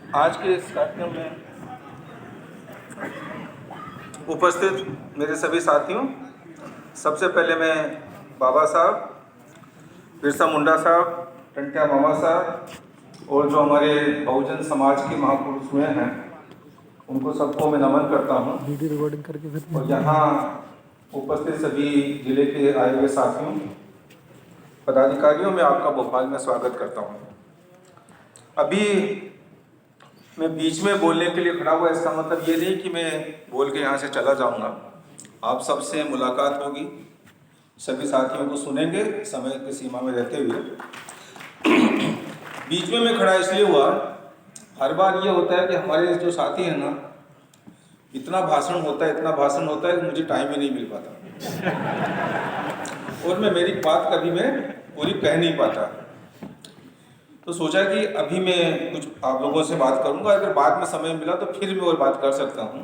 आज के इस कार्यक्रम में उपस्थित मेरे सभी साथियों, सबसे पहले मैं बाबा साहब, बिरसा मुंडा साहब, टंट्या मामा साहब और जो हमारे बहुजन समाज के महापुरुष हुए हैं उनको सबको मैं नमन करता हूँ। वीडियो रिकॉर्डिंग करके फिर और यहाँ उपस्थित सभी जिले के आए हुए साथियों, पदाधिकारियों में आपका भोपाल में स्वागत करता हूँ। अभी मैं बीच में बोलने के लिए खड़ा हुआ, इसका मतलब ये नहीं कि मैं बोल के यहाँ से चला जाऊँगा। आप सबसे मुलाकात होगी, सभी साथियों को सुनेंगे समय की सीमा में रहते हुए। बीच में मैं खड़ा इसलिए हुआ, हर बार ये होता है कि हमारे जो साथी हैं ना, इतना भाषण होता है कि मुझे टाइम ही नहीं मिल पाता और मैं मेरी बात कभी मैं पूरी कह नहीं पाता। तो सोचा कि अभी मैं कुछ आप लोगों से बात करूंगा, अगर बाद में समय मिला तो फिर मैं और बात कर सकता हूं।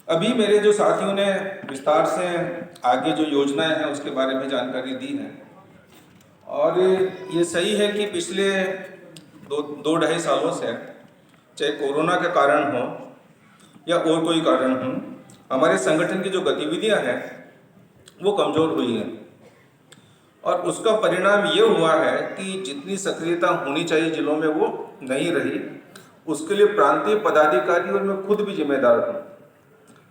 अभी मेरे जो साथियों ने विस्तार से आगे जो योजनाएं हैं उसके बारे में जानकारी दी है, और ये सही है कि पिछले दो ढाई सालों से, चाहे कोरोना के कारण हो या और कोई कारण हो, हमारे संगठन की जो गतिविधियां हैं वो कमज़ोर हुई हैं। और उसका परिणाम ये हुआ है कि जितनी सक्रियता होनी चाहिए जिलों में वो नहीं रही। उसके लिए प्रांतीय पदाधिकारी और मैं खुद भी जिम्मेदार हूँ।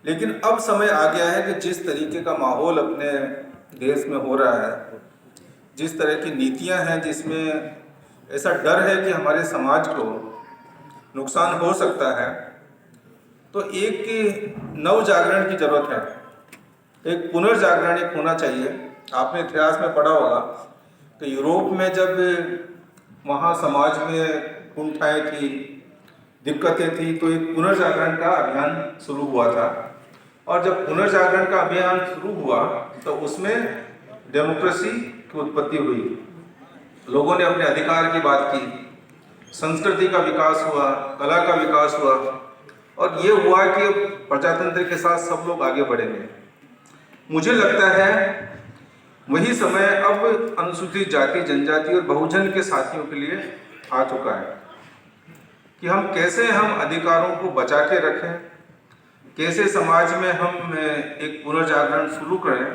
लेकिन अब समय आ गया है कि जिस तरीके का माहौल अपने देश में हो रहा है, जिस तरह की नीतियाँ हैं जिसमें ऐसा डर है कि हमारे समाज को नुकसान हो सकता है, तो एक नव जागरण की जरूरत है, एक पुनर्जागरण एक होना चाहिए। आपने इतिहास में पढ़ा होगा कि यूरोप में जब वहाँ समाज में कुंठाएँ थी, दिक्कतें थी, तो एक पुनर्जागरण का अभियान शुरू हुआ था। और जब पुनर्जागरण का अभियान शुरू हुआ तो उसमें डेमोक्रेसी की उत्पत्ति हुई, लोगों ने अपने अधिकार की बात की, संस्कृति का विकास हुआ, कला का विकास हुआ, और ये हुआ कि प्रजातंत्र के साथ सब लोग आगे बढ़ेंगे। मुझे लगता है वही समय अब अनुसूचित जाति, जनजाति और बहुजन के साथियों के लिए आ चुका है कि हम अधिकारों को बचा के रखें, कैसे समाज में हम एक पुनर्जागरण शुरू करें,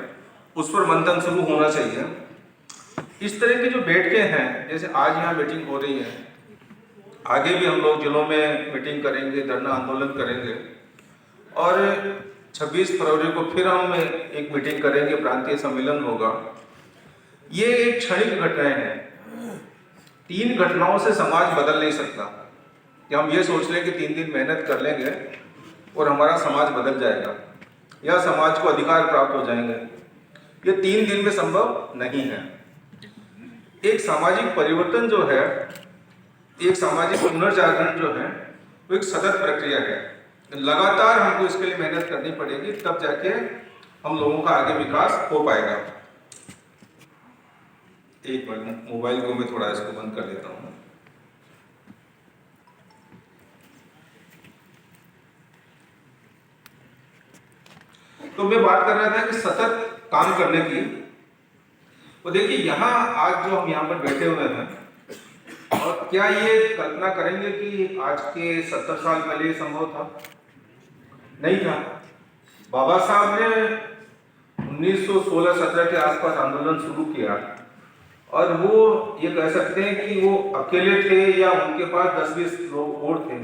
उस पर मंथन शुरू होना चाहिए। इस तरह की जो बैठकें हैं, जैसे आज यहाँ मीटिंग हो रही है, आगे भी हम लोग जिलों में मीटिंग करेंगे, धरना आंदोलन करेंगे, और 26 फरवरी को फिर हम एक मीटिंग करेंगे, प्रांतीय सम्मेलन होगा। ये एक क्षणिक घटनाएं हैं। 3 घटनाओं से समाज बदल नहीं सकता कि हम ये सोच लें कि 3 दिन मेहनत कर लेंगे और हमारा समाज बदल जाएगा या समाज को अधिकार प्राप्त हो जाएंगे। ये 3 दिन में संभव नहीं है। एक सामाजिक परिवर्तन जो है, एक सामाजिक पुनर्जागरण जो है, वो एक सतत प्रक्रिया है। लगातार हमको इसके लिए मेहनत करनी पड़ेगी, तब जाके हम लोगों का आगे विकास हो पाएगा। एक मिनट, मोबाइल को मैं थोड़ा इसको बंद कर देता हूँ। तो मैं बात कर रहा था कि सतत काम करने की। तो देखिए, यहाँ आज जो हम यहाँ पर बैठे हुए हैं, और क्या ये कल्पना करेंगे कि आज के 70 साल पहले ये संभव था? नहीं था। बाबा साहब ने 1916-17 के आसपास आंदोलन शुरू किया, और वो ये कह सकते हैं कि वो अकेले थे या उनके पास 10-20 लोग और थे,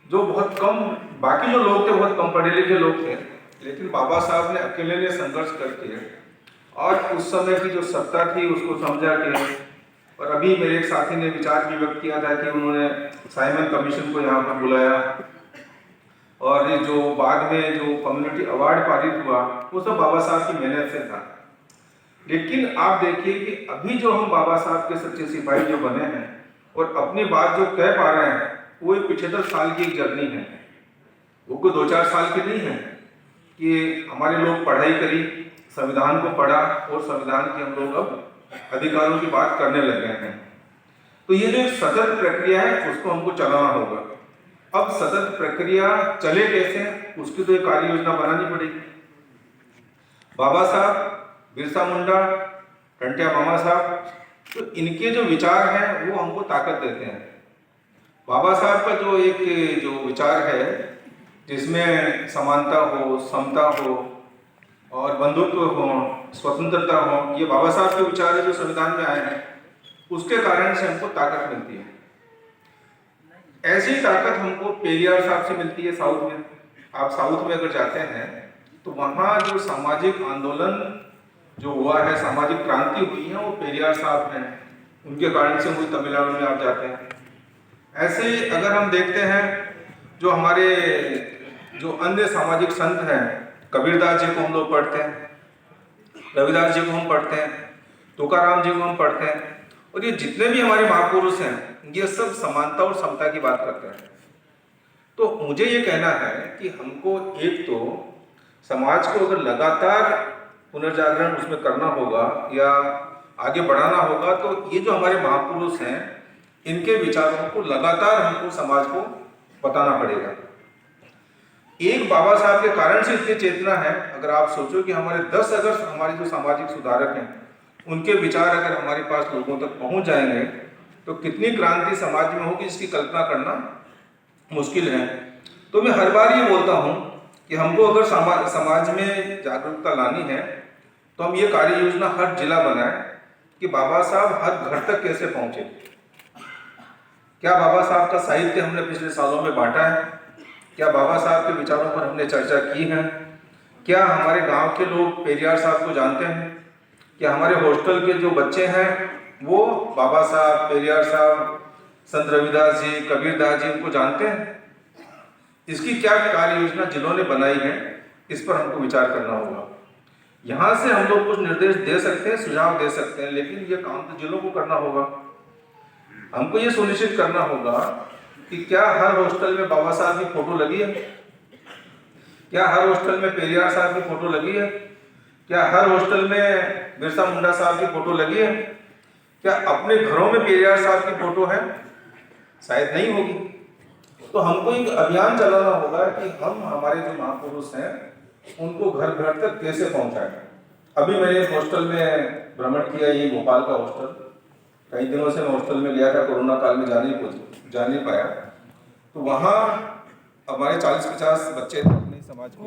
जो बहुत कम, बाकी जो लोग थे बहुत कम पढ़े लिखे लोग थे। लेकिन बाबा साहब ने अकेले ने संघर्ष करके और उस समय की जो सत्ता थी उसको समझा के, और अभी मेरे एक साथी ने विचार भी व्यक्त किया था कि उन्होंने साइमन कमीशन को यहाँ पर बुलाया, और ये जो बाद में जो कम्युनिटी अवार्ड पारित हुआ वो सब बाबा साहब की मेहनत से था। लेकिन आप देखिए कि अभी जो हम बाबा साहब के सच्चे सिपाही जो बने हैं और अपनी बात जो कह पा रहे हैं, वो 75 साल की एक जर्नी है। वो कोई 2-4 साल की नहीं है कि हमारे लोग पढ़ाई करी, संविधान को पढ़ा और संविधान की हम लोग अब अधिकारों की बात करने लगे हैं। तो ये जो सतत प्रक्रिया है उसको हमको चलाना होगा। अब सतत प्रक्रिया चले कैसे, उसकी तो एक कार्य योजना बनानी पड़ेगी। बाबा साहब, बिरसा मुंडा, टंट्या मामा साहब, तो इनके जो विचार हैं वो हमको ताकत देते हैं। बाबा साहब का जो एक जो विचार है जिसमें समानता हो, समता हो और बंधुत्व हो, स्वतंत्रता हो, ये बाबा साहब के विचार है जो संविधान में आए हैं, उसके कारण से हमको ताकत मिलती है। ऐसी ताकत हमको पेरियार साहब से मिलती है साउथ में। आप साउथ में अगर जाते हैं तो वहाँ जो सामाजिक आंदोलन जो हुआ है, सामाजिक क्रांति हुई है, वो पेरियार साहब हैं, उनके कारण से हुई। तमिलनाडु में आप जाते हैं। ऐसे ही अगर हम देखते हैं जो हमारे जो अन्य सामाजिक संत हैं, कबीरदास जी को हम लोग पढ़ते हैं, रविदास जी को हम पढ़ते हैं, तुकाराम जी को हम पढ़ते हैं, और ये जितने भी हमारे महापुरुष हैं ये सब समानता और समता की बात करते हैं। तो मुझे ये कहना है कि हमको एक तो समाज को अगर लगातार पुनर्जागरण उसमें करना होगा या आगे बढ़ाना होगा, तो ये जो हमारे महापुरुष हैं इनके विचारों को लगातार हमको समाज को बताना पड़ेगा। एक बाबा साहब के कारण से इतनी चेतना है। अगर आप सोचो कि हमारे 10 अगर हमारे जो सामाजिक सुधारक हैं उनके विचार अगर हमारे पास लोगों तक पहुंच जाएंगे तो कितनी क्रांति समाज में होगी, इसकी कल्पना करना मुश्किल है। तो मैं हर बार ये बोलता हूँ कि हमको अगर समाज में जागरूकता लानी है तो हम ये कार्य योजना हर जिला बनाएं कि बाबा साहब हर घर तक कैसे पहुंचे। क्या बाबा साहब का साहित्य हमने पिछले सालों में बांटा है? क्या बाबा साहब के विचारों पर हमने चर्चा की है? क्या हमारे गांव के लोग पेरियार साहब को जानते हैं? क्या हमारे हॉस्टल के जो बच्चे हैं वो बाबा साहब, पेरियार साहब, संत रविदास जी, कबीरदास जी उनको जानते हैं? इसकी क्या कार्य योजना जिलों ने बनाई है, इस पर हमको विचार करना होगा। यहाँ से हम लोग कुछ निर्देश दे सकते हैं, सुझाव दे सकते हैं, लेकिन ये काम तो जिलों को करना होगा। हमको ये सुनिश्चित करना होगा कि क्या हर हॉस्टल में बाबा साहब की फोटो लगी है? क्या हर हॉस्टल में पेरियार साहब की फोटो लगी है? क्या हर हॉस्टल में बिरसा मुंडा साहब की फोटो लगी है? क्या अपने घरों में पेरियार साहब की फोटो है? शायद नहीं होगी। तो हमको एक अभियान चलाना होगा कि हम हमारे जो महापुरुष हैं उनको घर घर तक कैसे पहुंचाएं। अभी मैंने इस हॉस्टल में भ्रमण किया, ये भोपाल का हॉस्टल, कई दिनों से मैं हॉस्टल में गया था, कोरोना काल में जा नहीं पाया। तो वहाँ हमारे 40-50 बच्चे थे अपने समाज के।